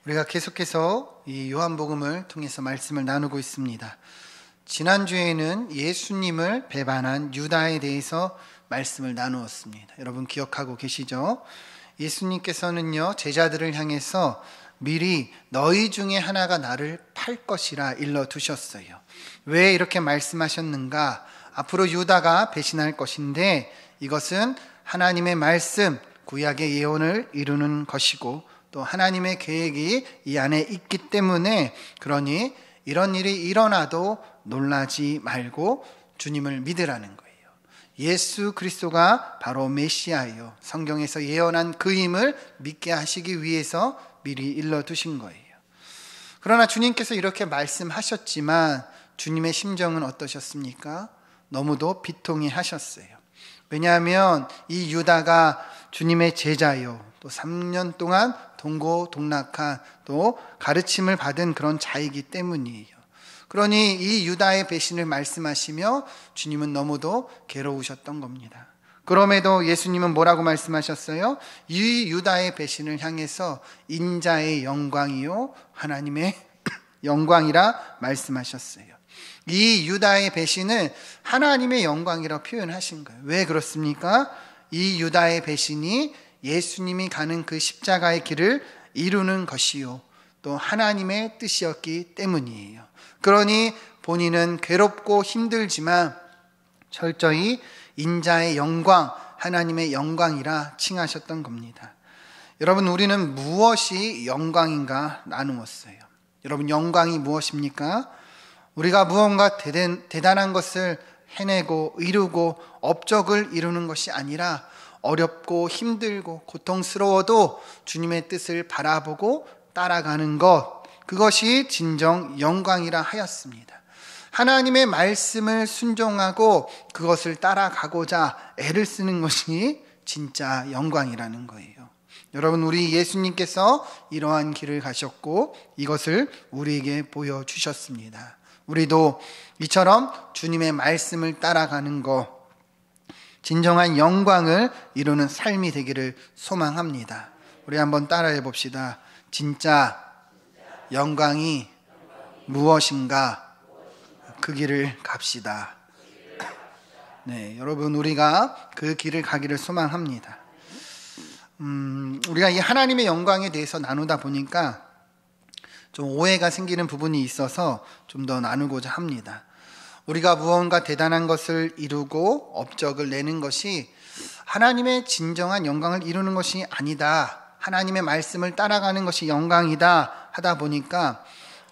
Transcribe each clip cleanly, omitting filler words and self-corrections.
우리가 계속해서 이 요한복음을 통해서 말씀을 나누고 있습니다. 지난주에는 예수님을 배반한 유다에 대해서 말씀을 나누었습니다. 여러분 기억하고 계시죠? 예수님께서는요, 제자들을 향해서 미리 너희 중에 하나가 나를 팔 것이라 일러두셨어요. 왜 이렇게 말씀하셨는가? 앞으로 유다가 배신할 것인데 이것은 하나님의 말씀, 구약의 예언을 이루는 것이고 또 하나님의 계획이 이 안에 있기 때문에, 그러니 이런 일이 일어나도 놀라지 말고 주님을 믿으라는 거예요. 예수 그리스도가 바로 메시아예요. 성경에서 예언한 그임을 믿게 하시기 위해서 미리 일러두신 거예요. 그러나 주님께서 이렇게 말씀하셨지만 주님의 심정은 어떠셨습니까? 너무도 비통해 하셨어요. 왜냐하면 이 유다가 주님의 제자요, 또 3년 동안 동고동락한 또 가르침을 받은 그런 자이기 때문이에요. 그러니 이 유다의 배신을 말씀하시며 주님은 너무도 괴로우셨던 겁니다. 그럼에도 예수님은 뭐라고 말씀하셨어요? 이 유다의 배신을 향해서 인자의 영광이요 하나님의 영광이라 말씀하셨어요. 이 유다의 배신을 하나님의 영광이라고 표현하신 거예요. 왜 그렇습니까? 이 유다의 배신이 예수님이 가는 그 십자가의 길을 이루는 것이요 또 하나님의 뜻이었기 때문이에요. 그러니 본인은 괴롭고 힘들지만 철저히 인자의 영광, 하나님의 영광이라 칭하셨던 겁니다. 여러분, 우리는 무엇이 영광인가 나누었어요. 여러분, 영광이 무엇입니까? 우리가 무언가 대단한 것을 해내고 이루고 업적을 이루는 것이 아니라 어렵고 힘들고 고통스러워도 주님의 뜻을 바라보고 따라가는 것, 그것이 진정 영광이라 하였습니다. 하나님의 말씀을 순종하고 그것을 따라가고자 애를 쓰는 것이 진짜 영광이라는 거예요. 여러분, 우리 예수님께서 이러한 길을 가셨고 이것을 우리에게 보여주셨습니다. 우리도 이처럼 주님의 말씀을 따라가는 것, 진정한 영광을 이루는 삶이 되기를 소망합니다. 우리 한번 따라해 봅시다. 진짜 영광이 무엇인가? 그 길을 갑시다. 네, 여러분, 우리가 그 길을 가기를 소망합니다. 우리가 이 하나님의 영광에 대해서 나누다 보니까 좀 오해가 생기는 부분이 있어서 좀 더 나누고자 합니다. 우리가 무언가 대단한 것을 이루고 업적을 내는 것이 하나님의 진정한 영광을 이루는 것이 아니다, 하나님의 말씀을 따라가는 것이 영광이다 하다 보니까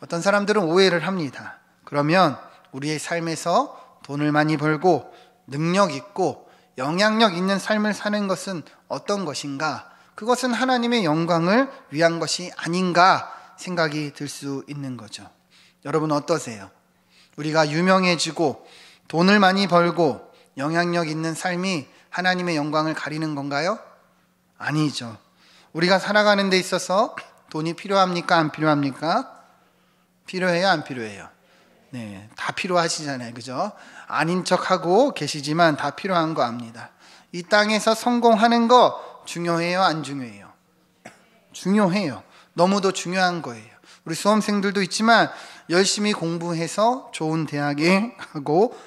어떤 사람들은 오해를 합니다. 그러면 우리의 삶에서 돈을 많이 벌고 능력 있고 영향력 있는 삶을 사는 것은 어떤 것인가? 그것은 하나님의 영광을 위한 것이 아닌가 생각이 들 수 있는 거죠. 여러분 어떠세요? 우리가 유명해지고 돈을 많이 벌고 영향력 있는 삶이 하나님의 영광을 가리는 건가요? 아니죠. 우리가 살아가는 데 있어서 돈이 필요합니까? 안 필요합니까? 필요해요? 안 필요해요? 네, 다 필요하시잖아요. 그죠? 아닌 척하고 계시지만 다 필요한 거 압니다. 이 땅에서 성공하는 거 중요해요? 안 중요해요? 중요해요. 너무도 중요한 거예요. 우리 수험생들도 있지만 열심히 공부해서 좋은 대학에 가고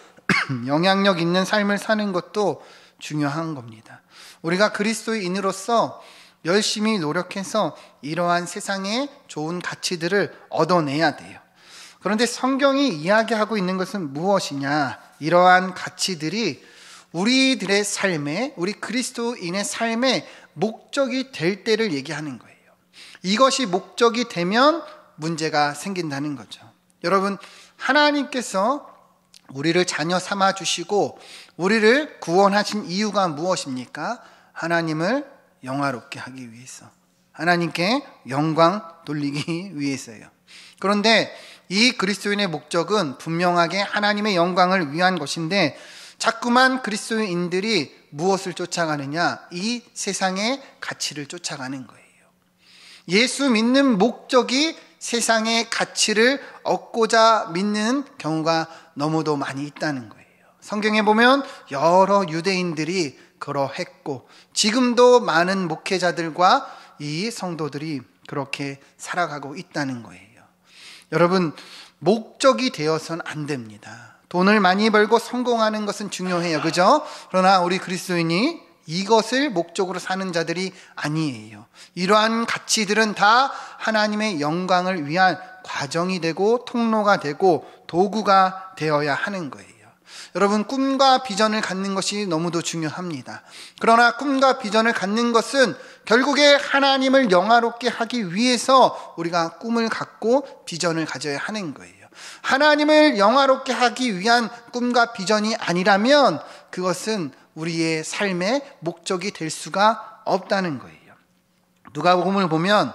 영향력 있는 삶을 사는 것도 중요한 겁니다. 우리가 그리스도인으로서 열심히 노력해서 이러한 세상의 좋은 가치들을 얻어내야 돼요. 그런데 성경이 이야기하고 있는 것은 무엇이냐? 이러한 가치들이 우리들의 삶에, 우리 그리스도인의 삶의 목적이 될 때를 얘기하는 거예요. 이것이 목적이 되면 문제가 생긴다는 거죠. 여러분, 하나님께서 우리를 자녀 삼아 주시고 우리를 구원하신 이유가 무엇입니까? 하나님을 영화롭게 하기 위해서, 하나님께 영광 돌리기 위해서요. 그런데 이 그리스도인의 목적은 분명하게 하나님의 영광을 위한 것인데 자꾸만 그리스도인들이 무엇을 쫓아가느냐? 이 세상의 가치를 쫓아가는 거예요. 예수 믿는 목적이 세상의 가치를 얻고자 믿는 경우가 너무도 많이 있다는 거예요. 성경에 보면 여러 유대인들이 그러했고 지금도 많은 목회자들과 이 성도들이 그렇게 살아가고 있다는 거예요. 여러분, 목적이 되어서는 안 됩니다. 돈을 많이 벌고 성공하는 것은 중요해요. 그죠? 그러나 우리 그리스도인이 이것을 목적으로 사는 자들이 아니에요. 이러한 가치들은 다 하나님의 영광을 위한 과정이 되고 통로가 되고 도구가 되어야 하는 거예요. 여러분, 꿈과 비전을 갖는 것이 너무도 중요합니다. 그러나 꿈과 비전을 갖는 것은 결국에 하나님을 영화롭게 하기 위해서 우리가 꿈을 갖고 비전을 가져야 하는 거예요. 하나님을 영화롭게 하기 위한 꿈과 비전이 아니라면 그것은 우리의 삶의 목적이 될 수가 없다는 거예요. 누가복음을 보면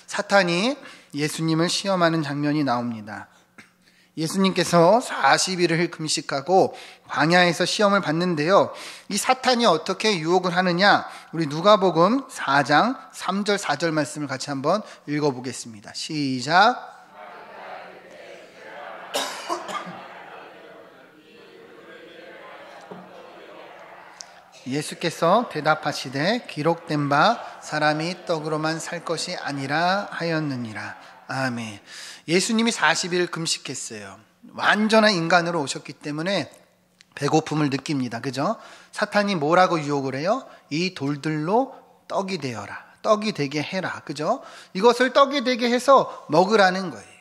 사탄이 예수님을 시험하는 장면이 나옵니다. 예수님께서 40일을 금식하고 광야에서 시험을 받는데요, 이 사탄이 어떻게 유혹을 하느냐, 우리 누가복음 4장 3절 4절 말씀을 같이 한번 읽어보겠습니다. 시작. 예수께서 대답하시되 기록된 바 사람이 떡으로만 살 것이 아니라 하였느니라. 아멘. 예수님이 40일 금식했어요. 완전한 인간으로 오셨기 때문에 배고픔을 느낍니다. 그죠? 사탄이 뭐라고 유혹을 해요? 이 돌들로 떡이 되어라. 떡이 되게 해라. 그죠? 이것을 떡이 되게 해서 먹으라는 거예요.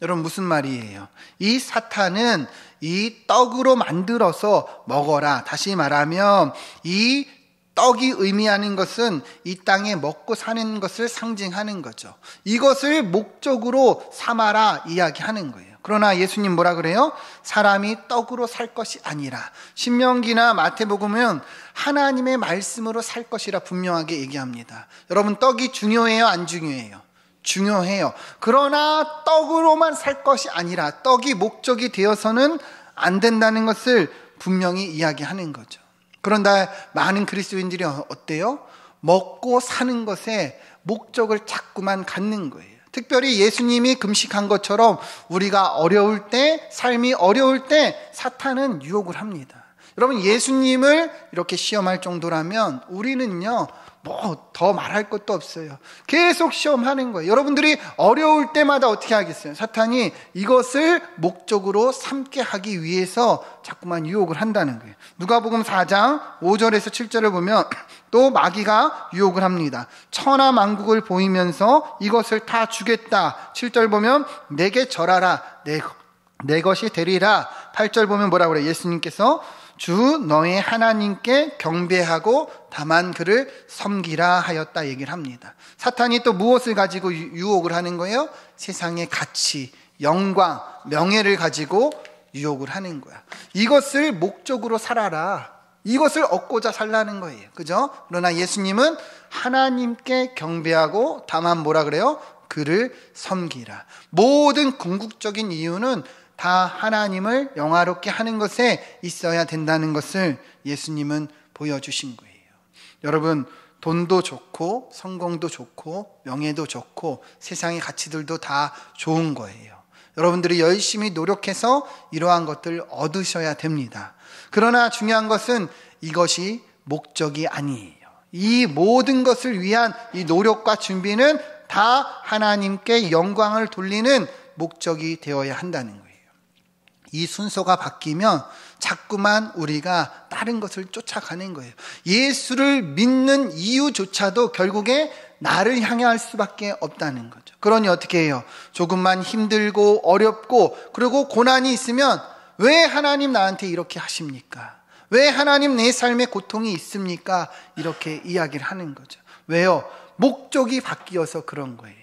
여러분, 무슨 말이에요? 이 사탄은 이 떡으로 만들어서 먹어라. 다시 말하면 이 떡이 의미하는 것은 이 땅에 먹고 사는 것을 상징하는 거죠. 이것을 목적으로 삼아라 이야기하는 거예요. 그러나 예수님 뭐라 그래요? 사람이 떡으로 살 것이 아니라, 신명기나 마태복음은 하나님의 말씀으로 살 것이라 분명하게 얘기합니다. 여러분, 떡이 중요해요? 안 중요해요? 중요해요. 그러나 떡으로만 살 것이 아니라 떡이 목적이 되어서는 안 된다는 것을 분명히 이야기하는 거죠. 그런데 많은 그리스도인들이 어때요? 먹고 사는 것에 목적을 자꾸만 갖는 거예요. 특별히 예수님이 금식한 것처럼 우리가 어려울 때, 삶이 어려울 때 사탄은 유혹을 합니다. 여러분, 예수님을 이렇게 시험할 정도라면 우리는요, 뭐 더 말할 것도 없어요. 계속 시험하는 거예요. 여러분들이 어려울 때마다 어떻게 하겠어요? 사탄이 이것을 목적으로 삼게 하기 위해서 자꾸만 유혹을 한다는 거예요. 누가복음 4장 5절에서 7절을 보면 또 마귀가 유혹을 합니다. 천하만국을 보이면서 이것을 다 주겠다. 7절 보면 내게 절하라. 내 것이 되리라. 8절 보면 뭐라고 그래요? 예수님께서 주 너의 하나님께 경배하고 다만 그를 섬기라 하였다 얘기를 합니다. 사탄이 또 무엇을 가지고 유혹을 하는 거예요? 세상의 가치, 영광, 명예를 가지고 유혹을 하는 거야. 이것을 목적으로 살아라. 이것을 얻고자 살라는 거예요. 그죠? 그러나 예수님은 하나님께 경배하고 다만 뭐라 그래요? 그를 섬기라. 모든 궁극적인 이유는 다 하나님을 영화롭게 하는 것에 있어야 된다는 것을 예수님은 보여주신 거예요. 여러분, 돈도 좋고 성공도 좋고 명예도 좋고 세상의 가치들도 다 좋은 거예요. 여러분들이 열심히 노력해서 이러한 것들 얻으셔야 됩니다. 그러나 중요한 것은 이것이 목적이 아니에요. 이 모든 것을 위한 이 노력과 준비는 다 하나님께 영광을 돌리는 목적이 되어야 한다는 거예요. 이 순서가 바뀌면 자꾸만 우리가 다른 것을 쫓아가는 거예요. 예수를 믿는 이유조차도 결국에 나를 향할 수밖에 없다는 거죠. 그러니 어떻게 해요? 조금만 힘들고 어렵고 그리고 고난이 있으면 왜 하나님 나한테 이렇게 하십니까? 왜 하나님 내 삶에 고통이 있습니까? 이렇게 이야기를 하는 거죠. 왜요? 목적이 바뀌어서 그런 거예요.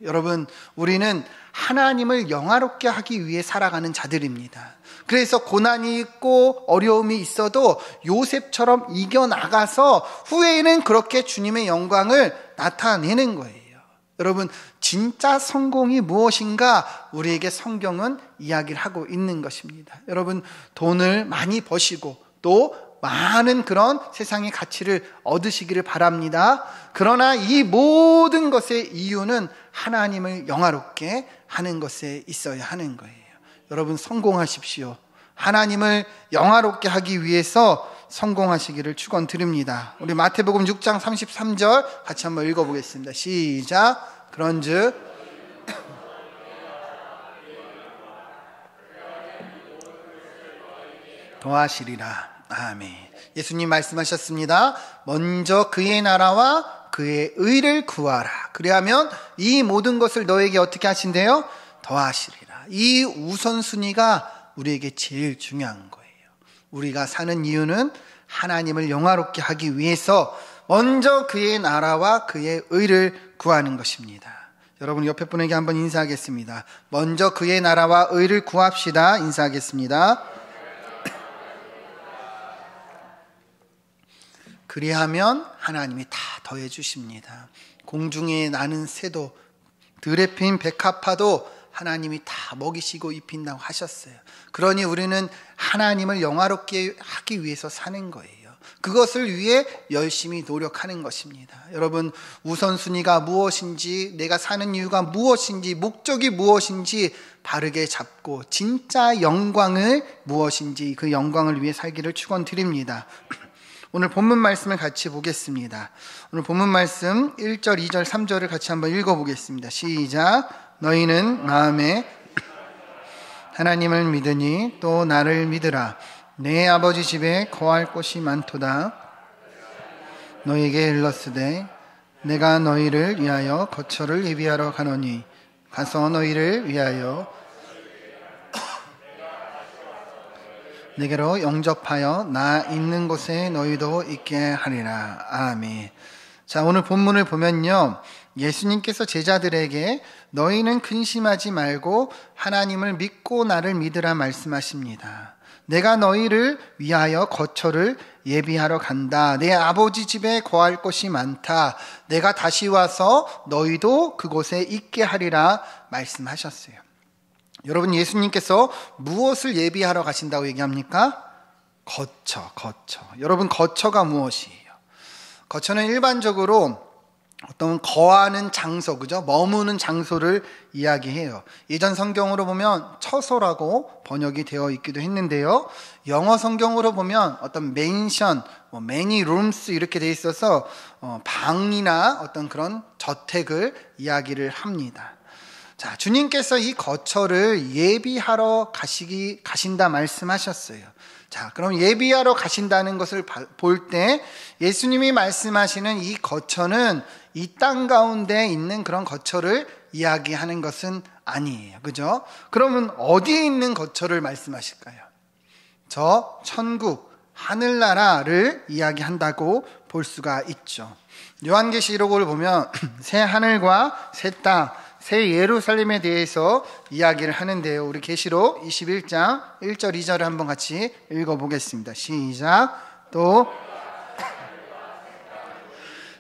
여러분, 우리는 하나님을 영화롭게 하기 위해 살아가는 자들입니다. 그래서 고난이 있고 어려움이 있어도 요셉처럼 이겨나가서 후에는 그렇게 주님의 영광을 나타내는 거예요. 여러분, 진짜 성공이 무엇인가 우리에게 성경은 이야기를 하고 있는 것입니다. 여러분, 돈을 많이 버시고 또 많은 그런 세상의 가치를 얻으시기를 바랍니다. 그러나 이 모든 것의 이유는 하나님을 영화롭게 하는 것에 있어야 하는 거예요. 여러분, 성공하십시오. 하나님을 영화롭게 하기 위해서 성공하시기를 축원드립니다. 우리 마태복음 6장 33절 같이 한번 읽어보겠습니다. 시작. 그런즉 더하시리라. 아멘. 예수님 말씀하셨습니다. 먼저 그의 나라와 그의 의를 구하라. 그리하면 이 모든 것을 너에게 어떻게 하신대요? 더하시리라. 이 우선순위가 우리에게 제일 중요한 거예요. 우리가 사는 이유는 하나님을 영화롭게 하기 위해서 먼저 그의 나라와 그의 의를 구하는 것입니다. 여러분 옆에 분에게 한번 인사하겠습니다. 먼저 그의 나라와 의를 구합시다. 인사하겠습니다. 그리하면 하나님이 다 더해 주십니다. 공중에 나는 새도 들에 핀 백합화도 하나님이 다 먹이시고 입힌다고 하셨어요. 그러니 우리는 하나님을 영화롭게 하기 위해서 사는 거예요. 그것을 위해 열심히 노력하는 것입니다. 여러분 우선순위가 무엇인지, 내가 사는 이유가 무엇인지, 목적이 무엇인지 바르게 잡고 진짜 영광을 무엇인지 그 영광을 위해 살기를 축원드립니다. 오늘 본문 말씀을 같이 보겠습니다. 오늘 본문 말씀 1절, 2절, 3절을 같이 한번 읽어보겠습니다. 시작. 너희는 마음에 하나님을 믿으니 또 나를 믿으라. 내 아버지 집에 거할 곳이 많도다. 너희에게 일렀으되 내가 너희를 위하여 거처를 예비하러 가노니 가서 너희를 위하여 내게로 영접하여 나 있는 곳에 너희도 있게 하리라. 아멘. 자, 오늘 본문을 보면요, 예수님께서 제자들에게 너희는 근심하지 말고 하나님을 믿고 나를 믿으라 말씀하십니다. 내가 너희를 위하여 거처를 예비하러 간다. 내 아버지 집에 거할 곳이 많다. 내가 다시 와서 너희도 그곳에 있게 하리라 말씀하셨어요. 여러분 예수님께서 무엇을 예비하러 가신다고 얘기합니까? 거처. 여러분 거처가 무엇이에요? 거처는 일반적으로 어떤 거하는 장소, 그죠? 머무는 장소를 이야기해요. 예전 성경으로 보면 처소라고 번역이 되어 있기도 했는데요. 영어 성경으로 보면 어떤 맨션, many rooms 이렇게 되어 있어서 방이나 어떤 그런 저택을 이야기를 합니다. 자, 주님께서 이 거처를 예비하러 가신다 말씀하셨어요. 자, 그럼 예비하러 가신다는 것을 볼 때 예수님이 말씀하시는 이 거처는 이 땅 가운데 있는 그런 거처를 이야기하는 것은 아니에요. 그죠? 그러면 어디에 있는 거처를 말씀하실까요? 저 천국, 하늘나라를 이야기한다고 볼 수가 있죠. 요한계시록을 보면 새 하늘과 새 땅, 새 예루살렘에 대해서 이야기를 하는데요. 우리 계시록 21장 1절 2절을 한번 같이 읽어보겠습니다. 시작. 또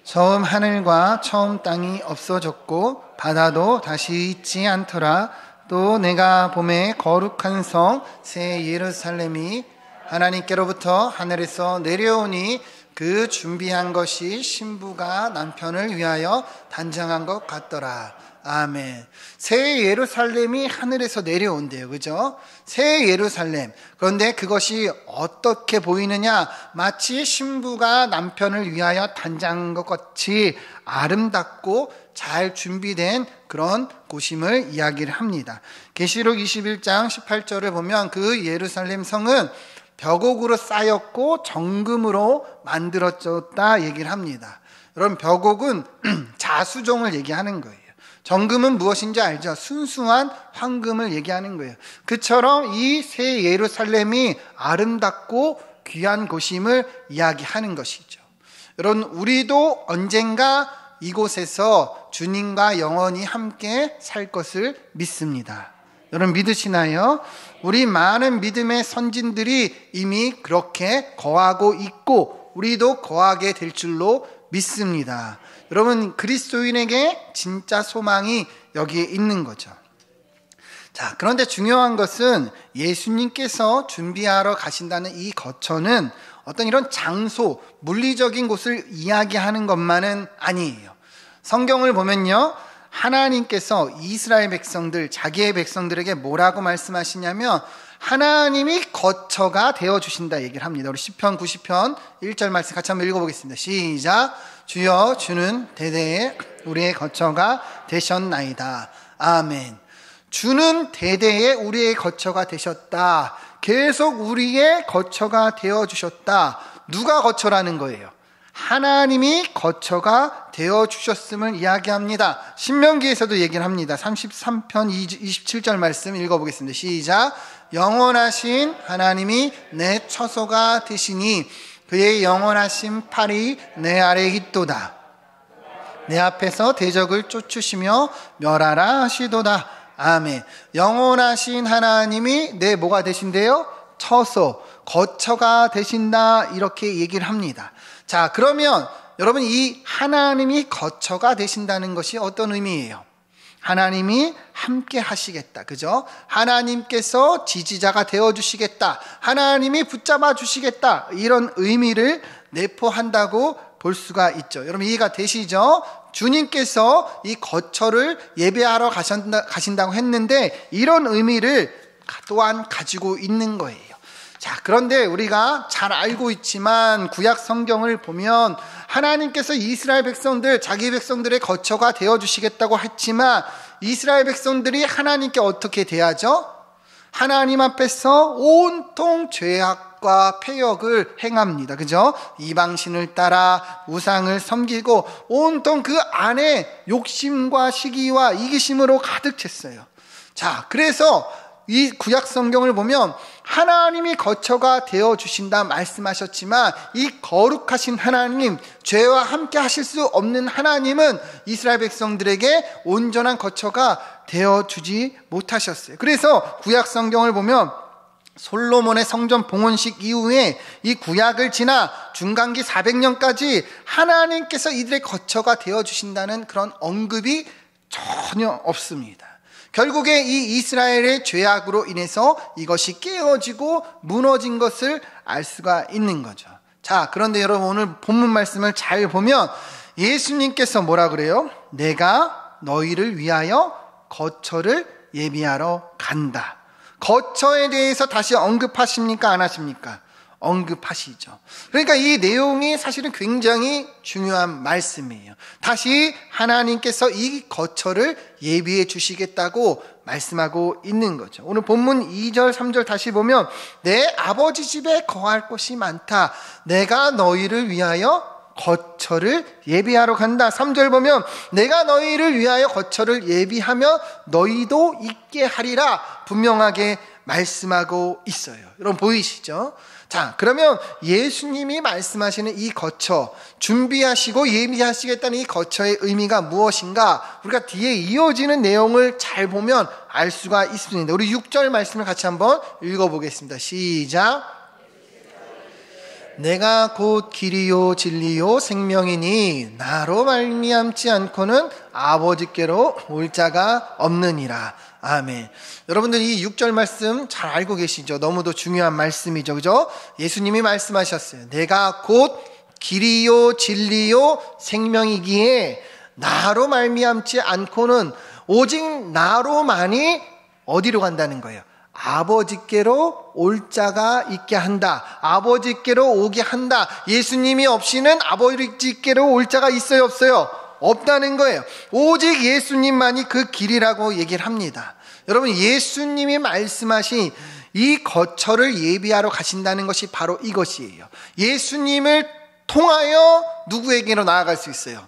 처음 하늘과 처음 땅이 없어졌고 바다도 다시 있지 않더라. 또 내가 봄에 거룩한 성 새 예루살렘이 하나님께로부터 하늘에서 내려오니 그 준비한 것이 신부가 남편을 위하여 단장한 것 같더라. 아멘. 새 예루살렘이 하늘에서 내려온대요. 그죠? 새 예루살렘. 그런데 그것이 어떻게 보이느냐? 마치 신부가 남편을 위하여 단장한 것 같이 아름답고 잘 준비된 그런 곳임을 이야기를 합니다. 계시록 21장 18절을 보면 그 예루살렘 성은 벽옥으로 쌓였고 정금으로 만들어졌다 얘기를 합니다. 여러분 벽옥은 자수종을 얘기하는 거예요. 정금은 무엇인지 알죠? 순수한 황금을 얘기하는 거예요. 그처럼 이 새 예루살렘이 아름답고 귀한 곳임을 이야기하는 것이죠. 여러분 우리도 언젠가 이곳에서 주님과 영원히 함께 살 것을 믿습니다. 여러분 믿으시나요? 우리 많은 믿음의 선진들이 이미 그렇게 거하고 있고 우리도 거하게 될 줄로 믿습니다. 여러분 그리스도인에게 진짜 소망이 여기에 있는 거죠. 자, 그런데 중요한 것은 예수님께서 준비하러 가신다는 이 거처는 어떤 이런 장소, 물리적인 곳을 이야기하는 것만은 아니에요. 성경을 보면요, 하나님께서 이스라엘 백성들, 자기의 백성들에게 뭐라고 말씀하시냐면 하나님이 거처가 되어주신다 얘기를 합니다. 우리 시편 90편 1절 말씀 같이 한번 읽어보겠습니다. 시작. 주여 주는 대대에 우리의 거처가 되셨나이다. 아멘. 주는 대대에 우리의 거처가 되셨다. 계속 우리의 거처가 되어주셨다. 누가 거처라는 거예요? 하나님이 거처가 되어주셨음을 이야기합니다. 신명기에서도 얘기를 합니다. 33편 27절 말씀 읽어보겠습니다. 시작. 영원하신 하나님이 내 처소가 되시니 그의 영원하신 팔이 내 아래 있도다. 내 앞에서 대적을 쫓으시며 멸하라 하시도다. 아멘. 영원하신 하나님이 내 뭐가 되신대요? 처소, 거처가 되신다. 이렇게 얘기를 합니다. 자, 그러면 여러분 이 하나님이 거처가 되신다는 것이 어떤 의미예요? 하나님이 함께 하시겠다. 그죠? 하나님께서 지지자가 되어주시겠다. 하나님이 붙잡아 주시겠다. 이런 의미를 내포한다고 볼 수가 있죠. 여러분 이해가 되시죠? 주님께서 이 거처를 예배하러 가신다고 했는데 이런 의미를 또한 가지고 있는 거예요. 자, 그런데 우리가 잘 알고 있지만 구약 성경을 보면 하나님께서 이스라엘 백성들, 자기 백성들의 거처가 되어주시겠다고 했지만 이스라엘 백성들이 하나님께 어떻게 대하죠? 하나님 앞에서 온통 죄악과 패역을 행합니다. 그죠? 이방신을 따라 우상을 섬기고 온통 그 안에 욕심과 시기와 이기심으로 가득 찼어요. 자, 그래서 이 구약 성경을 보면 하나님이 거처가 되어주신다 말씀하셨지만 이 거룩하신 하나님, 죄와 함께 하실 수 없는 하나님은 이스라엘 백성들에게 온전한 거처가 되어주지 못하셨어요. 그래서 구약 성경을 보면 솔로몬의 성전 봉헌식 이후에 이 구약을 지나 중간기 400년까지 하나님께서 이들의 거처가 되어주신다는 그런 언급이 전혀 없습니다. 결국에 이 이스라엘의 죄악으로 인해서 이것이 깨어지고 무너진 것을 알 수가 있는 거죠. 자, 그런데 여러분 오늘 본문 말씀을 잘 보면 예수님께서 뭐라 그래요? 내가 너희를 위하여 거처를 예비하러 간다. 거처에 대해서 다시 언급하십니까? 안 하십니까? 언급하시죠. 그러니까 이 내용이 사실은 굉장히 중요한 말씀이에요. 다시 하나님께서 이 거처를 예비해 주시겠다고 말씀하고 있는 거죠. 오늘 본문 2절 3절 다시 보면 내 아버지 집에 거할 곳이 많다. 내가 너희를 위하여 거처를 예비하러 간다. 3절 보면 내가 너희를 위하여 거처를 예비하며 너희도 있게 하리라. 분명하게 말씀하고 있어요. 여러분 보이시죠? 자, 그러면 예수님이 말씀하시는 이 거처, 준비하시고 예비하시겠다는 이 거처의 의미가 무엇인가? 우리가 뒤에 이어지는 내용을 잘 보면 알 수가 있습니다. 우리 6절 말씀을 같이 한번 읽어보겠습니다. 시작. 내가 곧 길이요 진리요 생명이니 나로 말미암지 않고는 아버지께로 올 자가 없느니라. 아멘. 여러분들 이 6절 말씀 잘 알고 계시죠? 너무도 중요한 말씀이죠. 그죠? 예수님이 말씀하셨어요. 내가 곧 길이요 진리요 생명이기에 나로 말미암지 않고는 오직 나로만이 어디로 간다는 거예요? 아버지께로 올 자가 있게 한다. 아버지께로 오게 한다. 예수님이 없이는 아버지께로 올 자가 있어요, 없어요? 없다는 거예요. 오직 예수님만이 그 길이라고 얘기를 합니다. 여러분 예수님이 말씀하신 이 거처를 예비하러 가신다는 것이 바로 이것이에요. 예수님을 통하여 누구에게로 나아갈 수 있어요?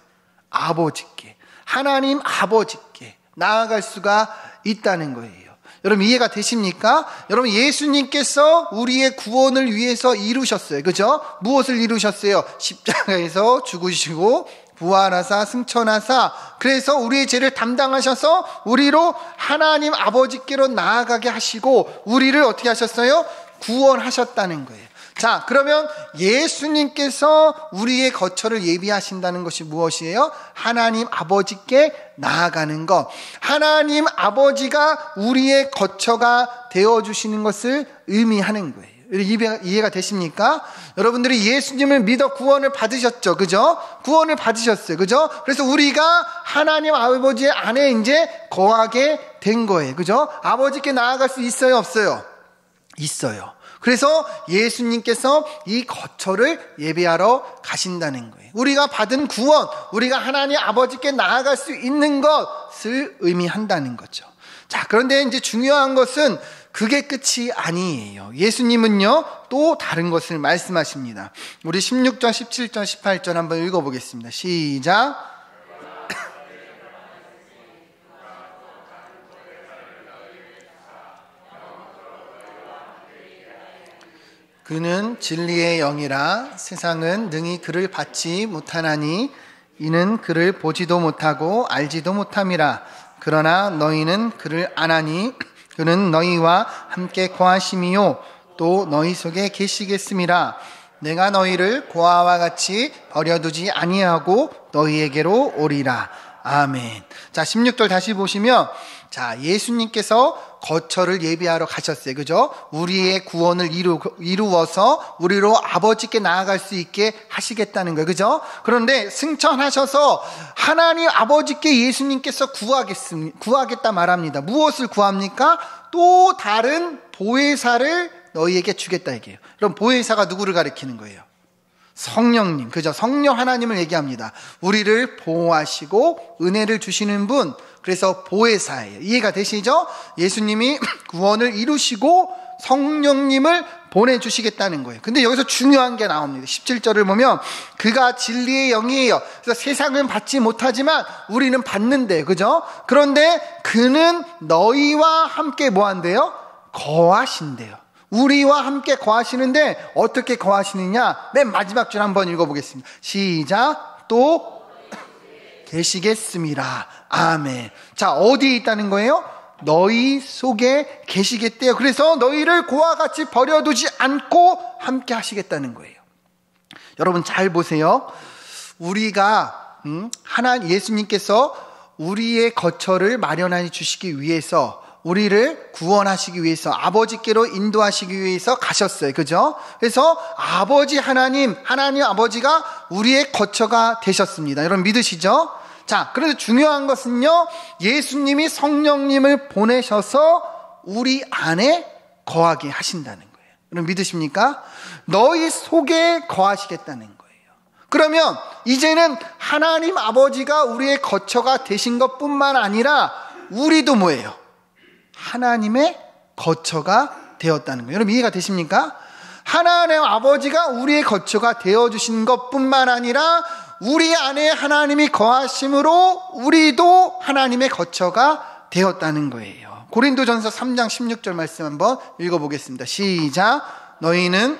아버지께, 하나님 아버지께 나아갈 수가 있다는 거예요. 여러분 이해가 되십니까? 여러분 예수님께서 우리의 구원을 위해서 이루셨어요. 그죠? 무엇을 이루셨어요? 십자가에서 죽으시고 부활하사 승천하사 그래서 우리의 죄를 담당하셔서 우리로 하나님 아버지께로 나아가게 하시고 우리를 어떻게 하셨어요? 구원하셨다는 거예요. 자, 그러면 예수님께서 우리의 거처를 예비하신다는 것이 무엇이에요? 하나님 아버지께 나아가는 것. 하나님 아버지가 우리의 거처가 되어주시는 것을 의미하는 거예요. 이해가 되십니까? 여러분들이 예수님을 믿어 구원을 받으셨죠. 그죠? 구원을 받으셨어요. 그죠? 그래서 우리가 하나님 아버지의 안에 이제 거하게 된 거예요. 그죠? 아버지께 나아갈 수 있어요? 없어요? 있어요. 그래서 예수님께서 이 거처를 예비하러 가신다는 거예요. 우리가 받은 구원, 우리가 하나님 아버지께 나아갈 수 있는 것을 의미한다는 거죠. 자, 그런데 이제 중요한 것은 그게 끝이 아니에요. 예수님은요, 또 다른 것을 말씀하십니다. 우리 16절, 17절, 18절 한번 읽어보겠습니다. 시작. 그는 진리의 영이라 세상은 능히 그를 받지 못하나니 이는 그를 보지도 못하고 알지도 못함이라. 그러나 너희는 그를 아나니 그는 너희와 함께 거하심이요 또 너희 속에 계시겠음이라. 내가 너희를 고아와 같이 버려두지 아니하고 너희에게로 오리라. 아멘. 자, 16절 다시 보시면, 자, 예수님께서 거처를 예비하러 가셨어요. 그죠? 우리의 구원을 이루어서 우리로 아버지께 나아갈 수 있게 하시겠다는 거예요. 그죠? 그런데 승천하셔서 하나님 아버지께 예수님께서 구하겠다 말합니다. 무엇을 구합니까? 또 다른 보혜사를 너희에게 주겠다 얘기해요. 그럼 보혜사가 누구를 가리키는 거예요? 성령님, 그죠? 성령 하나님을 얘기합니다. 우리를 보호하시고 은혜를 주시는 분, 그래서 보혜사예요. 이해가 되시죠? 예수님이 구원을 이루시고 성령님을 보내주시겠다는 거예요. 근데 여기서 중요한 게 나옵니다. 17절을 보면 그가 진리의 영이에요. 그래서 세상은 받지 못하지만 우리는 받는데, 그죠? 그런데 그는 너희와 함께 뭐 한대요? 거하신대요. 우리와 함께 거하시는데 어떻게 거하시느냐? 맨 마지막 줄 한번 읽어보겠습니다. 시작. 또 계시겠습니다. 아멘. 자, 어디에 있다는 거예요? 너희 속에 계시겠대요. 그래서 너희를 고아 같이 버려두지 않고 함께 하시겠다는 거예요. 여러분 잘 보세요. 우리가 예수님께서 우리의 거처를 마련하여 주시기 위해서, 우리를 구원하시기 위해서, 아버지께로 인도하시기 위해서 가셨어요. 그죠? 그래서 아버지 하나님 아버지가 우리의 거처가 되셨습니다. 여러분 믿으시죠? 자, 그래서 중요한 것은요, 예수님이 성령님을 보내셔서 우리 안에 거하게 하신다는 거예요. 여러분 믿으십니까? 너희 속에 거하시겠다는 거예요. 그러면 이제는 하나님 아버지가 우리의 거처가 되신 것뿐만 아니라 우리도 뭐예요? 하나님의 거처가 되었다는 거예요. 여러분 이해가 되십니까? 하나님 아버지가 우리의 거처가 되어주신 것뿐만 아니라 우리 안에 하나님이 거하심으로 우리도 하나님의 거처가 되었다는 거예요. 고린도전서 3장 16절 말씀 한번 읽어보겠습니다. 시작. 너희는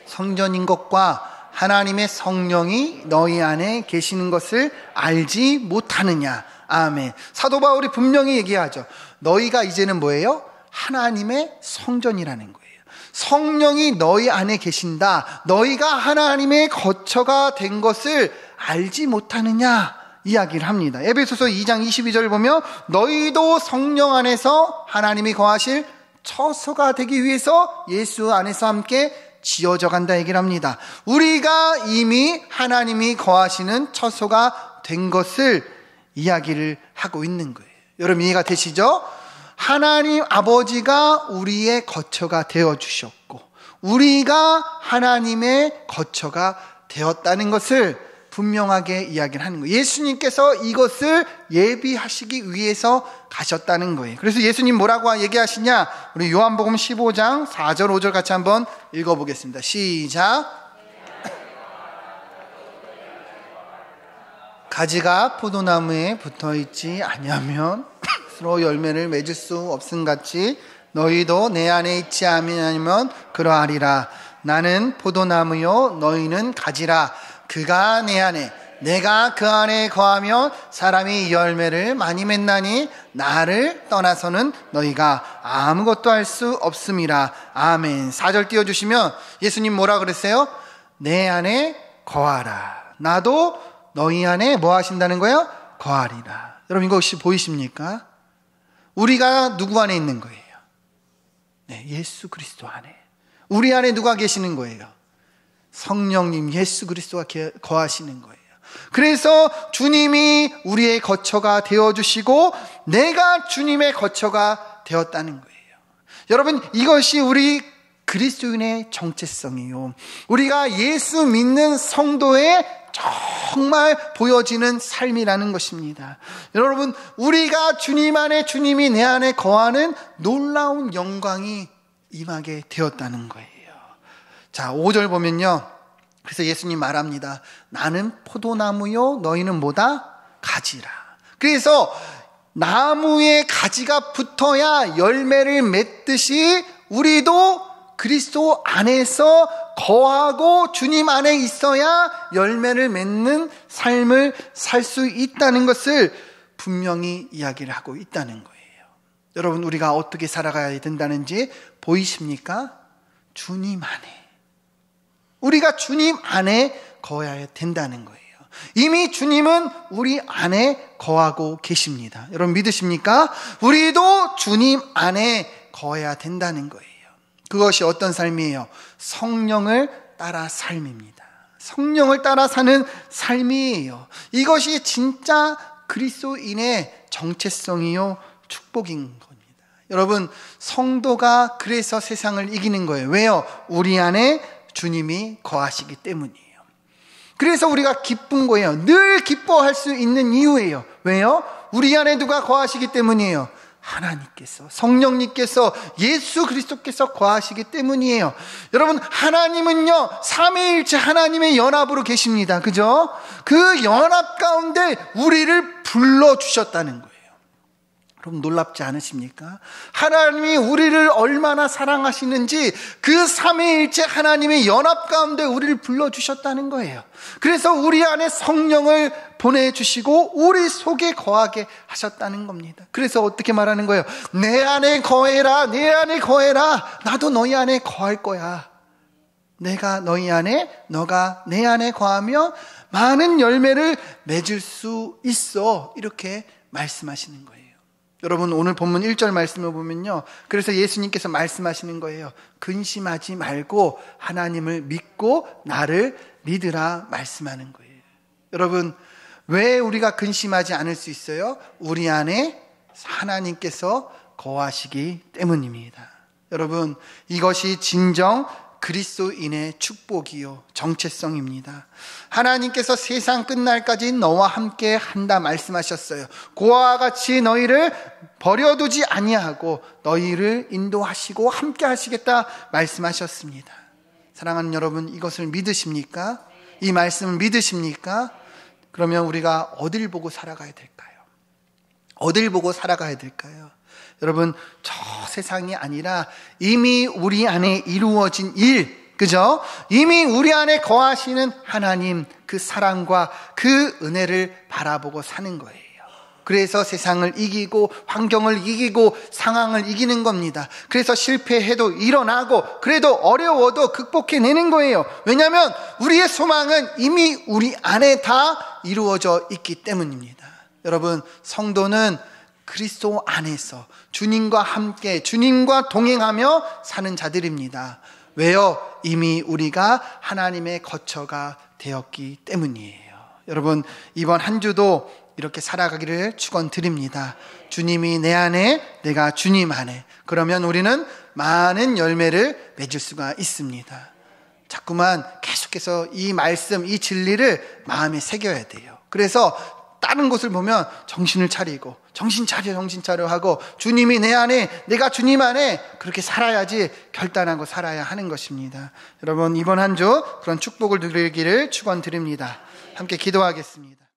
성전인 것과 하나님의 성령이 너희 안에 계시는 것을 알지 못하느냐. 아멘. 사도 바울이 분명히 얘기하죠. 너희가 이제는 뭐예요? 하나님의 성전이라는 거예요. 성령이 너희 안에 계신다. 너희가 하나님의 거처가 된 것을 알지 못하느냐 이야기를 합니다. 에베소서 2장 22절을 보면 너희도 성령 안에서 하나님이 거하실 처소가 되기 위해서 예수 안에서 함께 지어져 간다 얘기를 합니다. 우리가 이미 하나님이 거하시는 처소가 된 것을 이야기를 하고 있는 거예요. 여러분 이해가 되시죠? 하나님 아버지가 우리의 거처가 되어주셨고 우리가 하나님의 거처가 되었다는 것을 분명하게 이야기를 하는 거예요. 예수님께서 이것을 예비하시기 위해서 가셨다는 거예요. 그래서 예수님 뭐라고 얘기하시냐? 우리 요한복음 15장 4절 5절 같이 한번 읽어보겠습니다. 시작. 가지가 포도나무에 붙어있지 아니하면 스스로 열매를 맺을 수 없음같이 너희도 내 안에 있지 아니하면 그러하리라. 나는 포도나무요 너희는 가지라. 그가 내 안에 내가 그 안에 거하면 사람이 열매를 많이 맺나니 나를 떠나서는 너희가 아무것도 할 수 없음이라. 아멘. 4절 띄워주시면 예수님 뭐라 그랬어요? 내 안에 거하라. 나도 너희 안에 뭐 하신다는 거예요? 거하리라. 여러분 이거 혹시 보이십니까? 우리가 누구 안에 있는 거예요? 네, 예수 그리스도 안에. 우리 안에 누가 계시는 거예요? 성령님 예수 그리스도가 거하시는 거예요. 그래서 주님이 우리의 거처가 되어주시고 내가 주님의 거처가 되었다는 거예요. 여러분, 이것이 우리 그리스도인의 정체성이요, 우리가 예수 믿는 성도의 정말 보여지는 삶이라는 것입니다. 여러분, 우리가 주님 안에, 주님이 내 안에 거하는 놀라운 영광이 임하게 되었다는 거예요. 자, 5절 보면요, 그래서 예수님 말합니다. 나는 포도나무요, 너희는 뭐다? 가지라. 그래서 나무에 가지가 붙어야 열매를 맺듯이 우리도 그리스도 안에서 거하고 주님 안에 있어야 열매를 맺는 삶을 살 수 있다는 것을 분명히 이야기를 하고 있다는 거예요. 여러분, 우리가 어떻게 살아가야 된다는지 보이십니까? 주님 안에, 우리가 주님 안에 거해야 된다는 거예요. 이미 주님은 우리 안에 거하고 계십니다. 여러분, 믿으십니까? 우리도 주님 안에 거해야 된다는 거예요. 그것이 어떤 삶이에요? 성령을 따라 삶입니다. 성령을 따라 사는 삶이에요. 이것이 진짜 그리스도인의 정체성이요, 축복인 겁니다. 여러분, 성도가 그래서 세상을 이기는 거예요. 왜요? 우리 안에 주님이 거하시기 때문이에요. 그래서 우리가 기쁜 거예요. 늘 기뻐할 수 있는 이유예요. 왜요? 우리 안에 누가 거하시기 때문이에요. 하나님께서, 성령님께서, 예수 그리스도께서 거하시기 때문이에요. 여러분, 하나님은요, 삼위일체 하나님의 연합으로 계십니다. 그죠? 그 연합 가운데 우리를 불러주셨다는 거예요. 여러분, 놀랍지 않으십니까? 하나님이 우리를 얼마나 사랑하시는지 그 삼위일체 하나님의 연합 가운데 우리를 불러주셨다는 거예요. 그래서 우리 안에 성령을 보내주시고 우리 속에 거하게 하셨다는 겁니다. 그래서 어떻게 말하는 거예요? 내 안에 거해라, 내 안에 거해라. 나도 너희 안에 거할 거야. 내가 너희 안에, 너가 내 안에 거하며 많은 열매를 맺을 수 있어. 이렇게 말씀하시는 거예요. 여러분, 오늘 본문 1절 말씀을 보면요, 그래서 예수님께서 말씀하시는 거예요. 근심하지 말고 하나님을 믿고 나를 믿으라 말씀하는 거예요. 여러분, 왜 우리가 근심하지 않을 수 있어요? 우리 안에 하나님께서 거하시기 때문입니다. 여러분, 이것이 진정 그리스도인의 축복이요, 정체성입니다. 하나님께서 세상 끝날까지 너와 함께 한다 말씀하셨어요. 그와 같이 너희를 버려두지 아니하고 너희를 인도하시고 함께 하시겠다 말씀하셨습니다. 사랑하는 여러분, 이것을 믿으십니까? 이 말씀을 믿으십니까? 그러면 우리가 어딜 보고 살아가야 될까요? 어딜 보고 살아가야 될까요? 여러분, 저 세상이 아니라 이미 우리 안에 이루어진 일, 그죠? 이미 우리 안에 거하시는 하나님, 그 사랑과 그 은혜를 바라보고 사는 거예요. 그래서 세상을 이기고 환경을 이기고 상황을 이기는 겁니다. 그래서 실패해도 일어나고 그래도 어려워도 극복해내는 거예요. 왜냐하면 우리의 소망은 이미 우리 안에 다 이루어져 있기 때문입니다. 여러분, 성도는 그리스도 안에서 주님과 함께, 주님과 동행하며 사는 자들입니다. 왜요? 이미 우리가 하나님의 거처가 되었기 때문이에요. 여러분, 이번 한 주도 이렇게 살아가기를 축원드립니다. 주님이 내 안에, 내가 주님 안에, 그러면 우리는 많은 열매를 맺을 수가 있습니다. 자꾸만 계속해서 이 말씀, 이 진리를 마음에 새겨야 돼요. 그래서 다른 곳을 보면 정신을 차리고 정신 차려 하고 주님이 내 안에, 내가 주님 안에 그렇게 살아야지 결단하고 살아야 하는 것입니다. 여러분, 이번 한 주 그런 축복을 누리기를 축원드립니다. 함께 기도하겠습니다.